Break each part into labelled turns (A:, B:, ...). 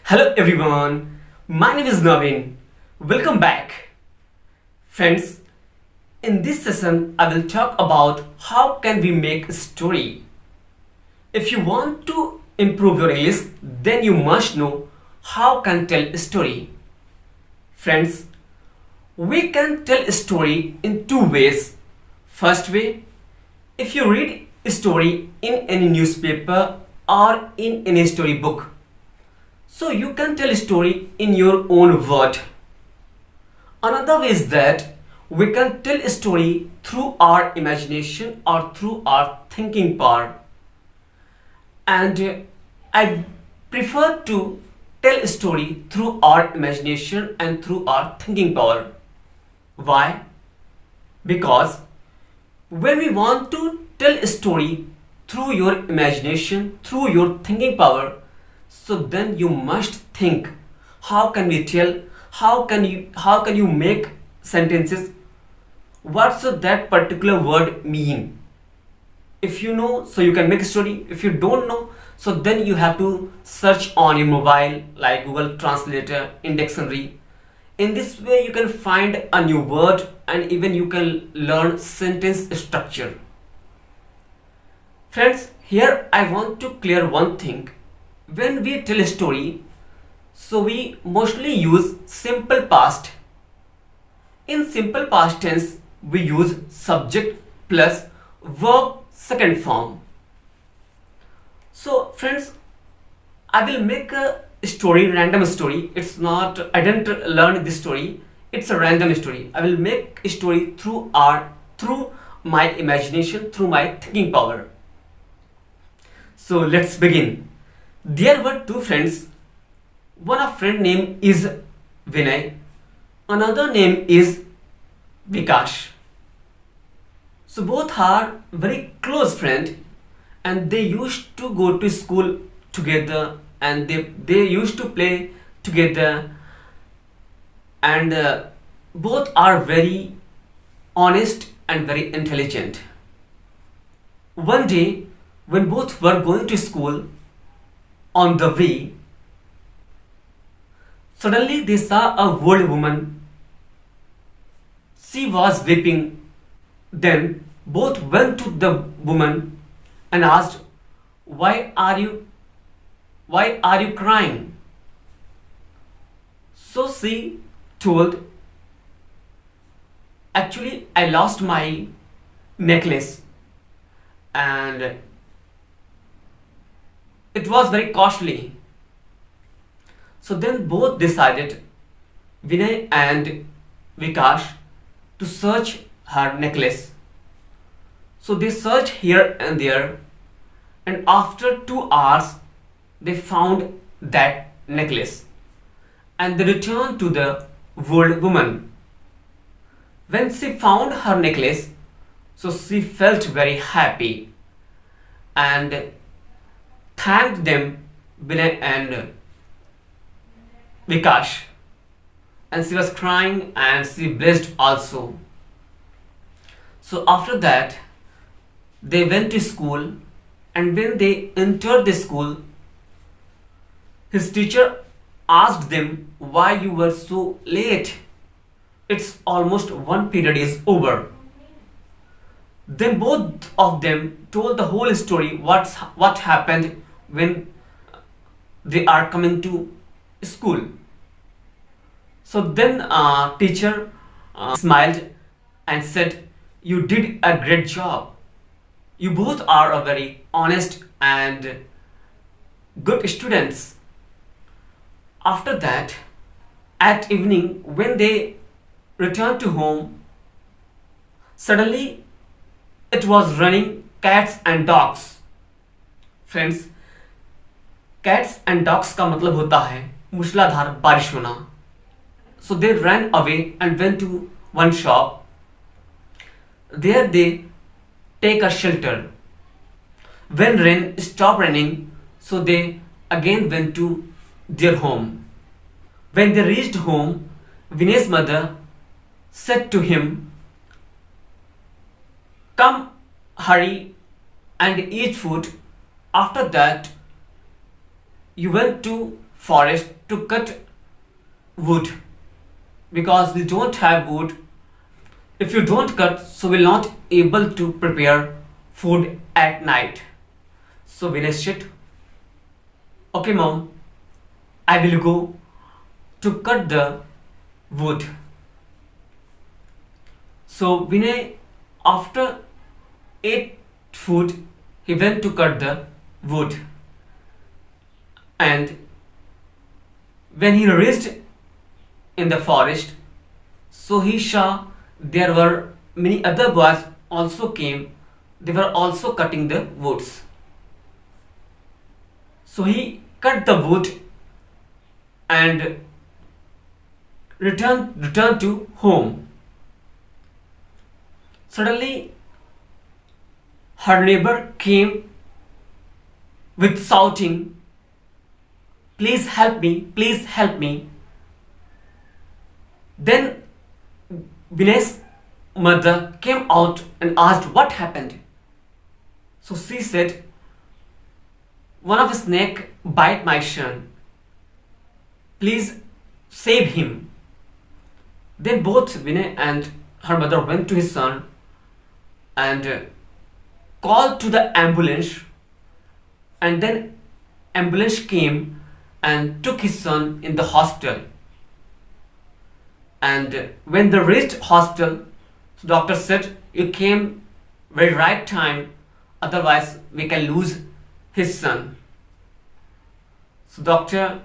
A: Hello everyone, my name is Naveen. Welcome back. Friends, in this session I will talk about how can we make a story. If you want to improve your English, then you must know how can tell a story. Friends, we can tell a story in two ways. First way, if you read a story in any newspaper or in any storybook, so you can tell a story in your own word. Another way is that we can tell a story through our imagination or through our thinking power. And I prefer to tell a story through our imagination and through our thinking power. Why? Because when we want to tell a story through your imagination, through your thinking power, so then you must think how can we tell, how can you make sentences, what should that particular word mean. If you know, so you can make a story. If you don't know, so then you have to search on your mobile like Google Translator, in dictionary. In this way you can find a new word and even you can learn sentence structure. Friends, here I want to clear one thing. When we tell a story, so we mostly use simple past. In simple past tense, we use subject plus verb second form. So friends, I will make a story, random story. It's not, I didn't learn this story. It's a random story. I will make a story through art, through my imagination, through my thinking power. So let's begin. There were two friends. One of friend name is Vinay, another name is Vikash. So both are very close friend and they used to go to school together and they used to play together and both are very honest and very intelligent. One day when both were going to school, on the way, suddenly they saw a old woman. She was weeping. Then both went to the woman and asked, "Why are you crying?" So she told, "Actually, I lost my necklace and it was very costly." So then both decided, Vinay and Vikash, to search her necklace. So they searched here and there, and after 2 hours, they found that necklace and they returned to the old woman. When she found her necklace, so she felt very happy and thanked them, Vinay and Vikash, and she was crying and she blessed also. So after that, they went to school, and when they entered the school, his teacher asked them, "Why you were so late? It's almost one period is over." Then both of them told the whole story, what happened when they are coming to school. So then teacher smiled and said, "You did a great job. You both are a very honest and good students." After that, at evening when they returned to home, suddenly it was raining cats and dogs. Friends, cats and dogs का मतलब होता है मूसलाधार बारिश होना. So they ran away and went to one shop. There they take a shelter. When rain stopped raining, so they again went to their home. When they reached home, Vinay's mother said to him, "Come, hurry and eat food. After that, you went to forest to cut wood, because we don't have wood. If you don't cut, so we're not able to prepare food at night. So Vinay said, okay mom, I will go to cut the wood. So Vinay, after ate food, he went to cut the wood. And when he reached in the forest, so he saw there were many other boys also came. They were also cutting the woods. So he cut the wood and returned to home. Suddenly, her neighbor came with shouting, please help me, please help me. Then Vinay's mother came out and asked what happened. So she said, one of the snake bite my son. Please save him. Then both Vinay and her mother went to his son and called to the ambulance, and then ambulance came and took his son in the hospital. And when they reached hospital, the doctor said, you came very right time, otherwise we can lose his son. So doctor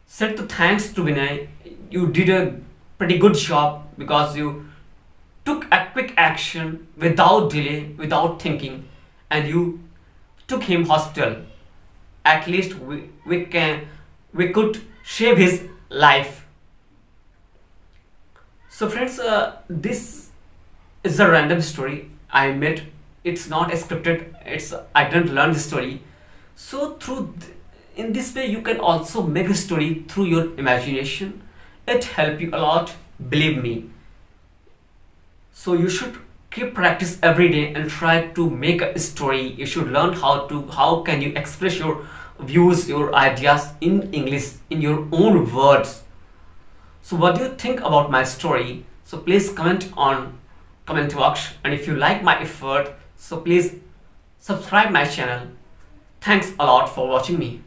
A: said to thanks to Vinay, you did a pretty good job because you took a quick action without delay, without thinking, and you took him hospital. At least we could save his life. So friends, this is a random story I made. It's not scripted. I didn't learn the story. So in this way you can also make a story through your imagination. It helps you a lot, believe me. So you should keep practice every day and try to make a story. You should learn how can you express your views, your ideas in English in your own words. So what do you think about my story? So please comment on comment box, and if you like my effort, so please subscribe my channel. Thanks a lot for watching me.